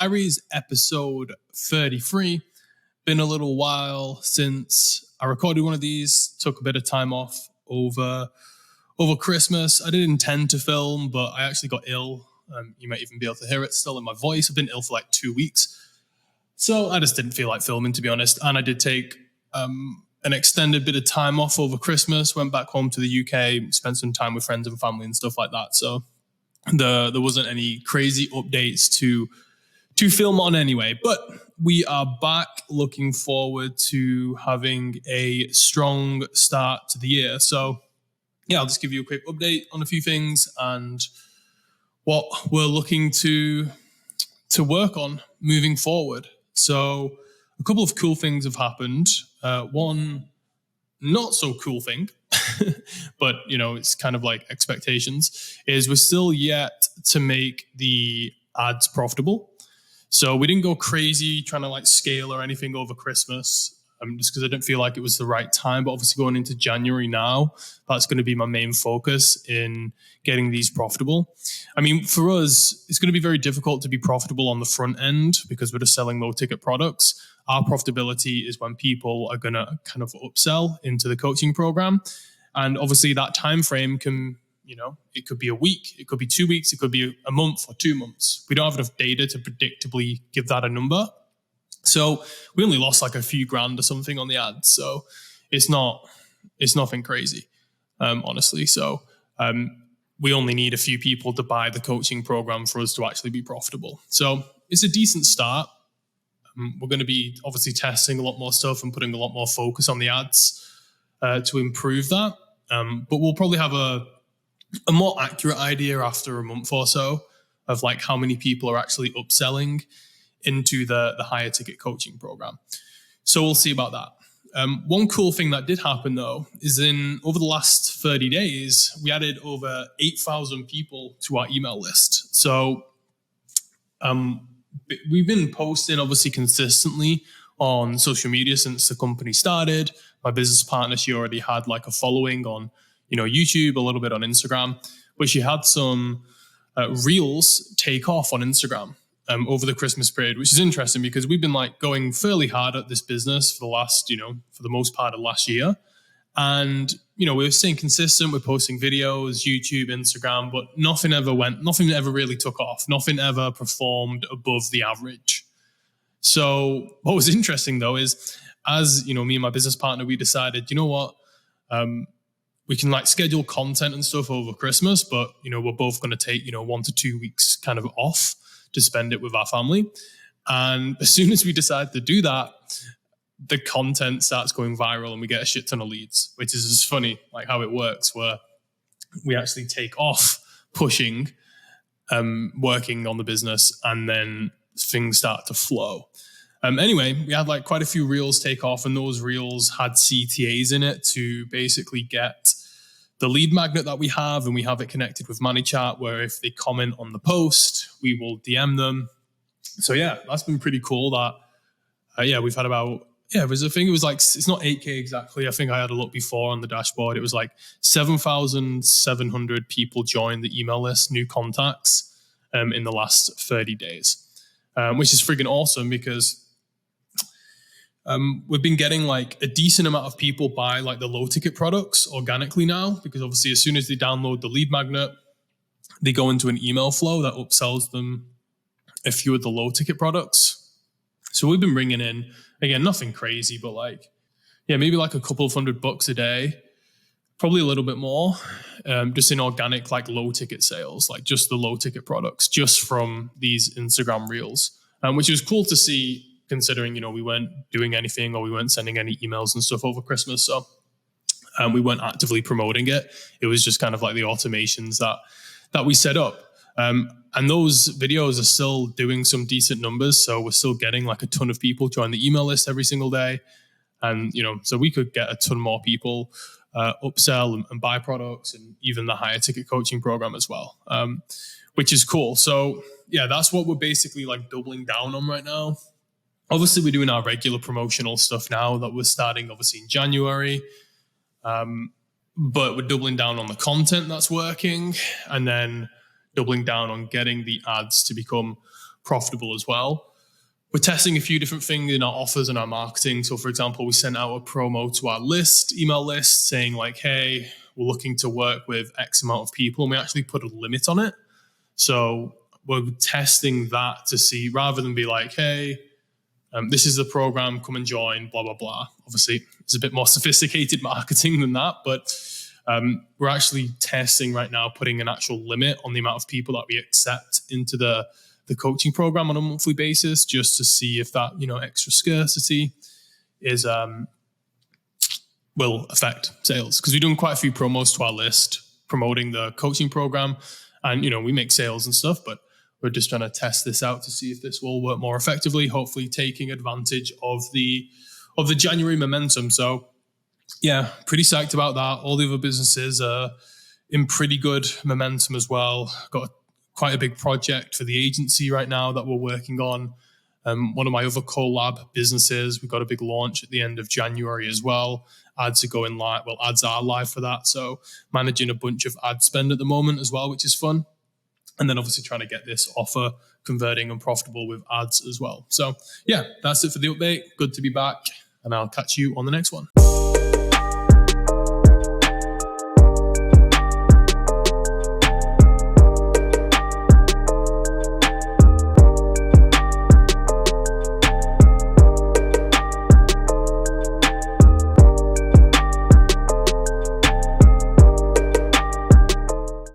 Diaries episode 33. Been a little while since I recorded one of these. Took a bit of time off over Christmas. I didn't intend to film, but I actually got ill. You might even be able to hear it still in my voice. I've been ill for like 2 weeks. So I just didn't feel like filming, to be honest. And I did take an extended bit of time off over Christmas. Went back home to the UK, spent some time with friends and family and stuff like that. So there wasn't any crazy updates to film on anyway, but we are back, looking forward to having a strong start to the year. So yeah, I'll just give you a quick update on a few things and what we're looking to work on moving forward. So a couple of cool things have happened. One not so cool thing, but it's kind of like expectations, is we're still yet to make the ads profitable. So we didn't go crazy trying to like scale or anything over Christmas, just because I didn't feel like it was the right time. But obviously going into January now, that's going to be my main focus in getting these profitable. I mean, for us, it's going to be very difficult to be profitable on the front end because we're just selling low ticket products. Our profitability is when people are going to kind of upsell into the coaching program. And obviously that time frame can, it could be a week, it could be 2 weeks, it could be a month or 2 months. We don't have enough data to predictably give that a number. So we only lost like a few grand or something on the ads. So it's nothing crazy, honestly. So we only need a few people to buy the coaching program for us to actually be profitable. So it's a decent start. We're going to be obviously testing a lot more stuff and putting a lot more focus on the ads to improve that. But we'll probably have a more accurate idea after a month or so of like how many people are actually upselling into the higher ticket coaching program. So we'll see about that. One cool thing that did happen though is over the last 30 days, we added over 8,000 people to our email list. So we've been posting obviously consistently on social media since the company started. My business partner, she already had like a following on YouTube, a little bit on Instagram, but she had some reels take off on Instagram over the Christmas period, which is interesting because we've been like going fairly hard at this business for the last, for the most part of last year. And, we're staying consistent. We're posting videos, YouTube, Instagram, but nothing ever really took off. Nothing ever performed above the average. So what was interesting though is as, me and my business partner, we decided, we can like schedule content and stuff over Christmas, but, we're both going to take, 1 to 2 weeks kind of off to spend it with our family. And as soon as we decide to do that, the content starts going viral and we get a shit ton of leads, which is just funny, like how it works, where we actually take off pushing, working on the business, and then things start to flow. Anyway, we had like quite a few reels take off, and those reels had CTAs in it to basically get the lead magnet that we have, and we have it connected with ManyChat, where if they comment on the post, we will DM them. So yeah, that's been pretty cool. That we've had about it was like, it's not 8K exactly. I think I had a look before on the dashboard. It was like 7,700 people joined the email list, new contacts, in the last 30 days, which is freaking awesome because we've been getting like a decent amount of people buy like the low ticket products organically now, because obviously as soon as they download the lead magnet, they go into an email flow that upsells them a few of the low ticket products. So we've been bringing in, again, nothing crazy, but like, maybe like a couple of $100 a day, probably a little bit more, just in organic, like low ticket sales, like just the low ticket products, just from these Instagram reels, which was cool to see considering, we weren't doing anything or we weren't sending any emails and stuff over Christmas. So we weren't actively promoting it. It was just kind of like the automations that we set up. And those videos are still doing some decent numbers. So we're still getting like a ton of people join the email list every single day. And, so we could get a ton more people upsell and buy products, and even the higher ticket coaching program as well, which is cool. So yeah, that's what we're basically like doubling down on right now. Obviously, we're doing our regular promotional stuff now that we're starting obviously in January. But we're doubling down on the content that's working, and then doubling down on getting the ads to become profitable as well. We're testing a few different things in our offers and our marketing. So for example, we sent out a promo to our email list saying like, hey, we're looking to work with X amount of people, and we actually put a limit on it. So we're testing that to see, rather than be like, hey, this is the program, come and join, blah, blah, blah. Obviously, it's a bit more sophisticated marketing than that, but we're actually testing right now, putting an actual limit on the amount of people that we accept into the coaching program on a monthly basis, just to see if that, extra scarcity is will affect sales. Because we're doing quite a few promos to our list promoting the coaching program, and we make sales and stuff, but we're just trying to test this out to see if this will work more effectively, hopefully taking advantage of the January momentum. So yeah, pretty psyched about that. All the other businesses are in pretty good momentum as well. Got quite a big project for the agency right now that we're working on. One of my other collab businesses, we've got a big launch at the end of January as well. Ads are going live. Well, ads are live for that. So managing a bunch of ad spend at the moment as well, which is fun. And then obviously trying to get this offer converting and profitable with ads as well. So yeah, that's it for the update. Good to be back, and I'll catch you on the next one.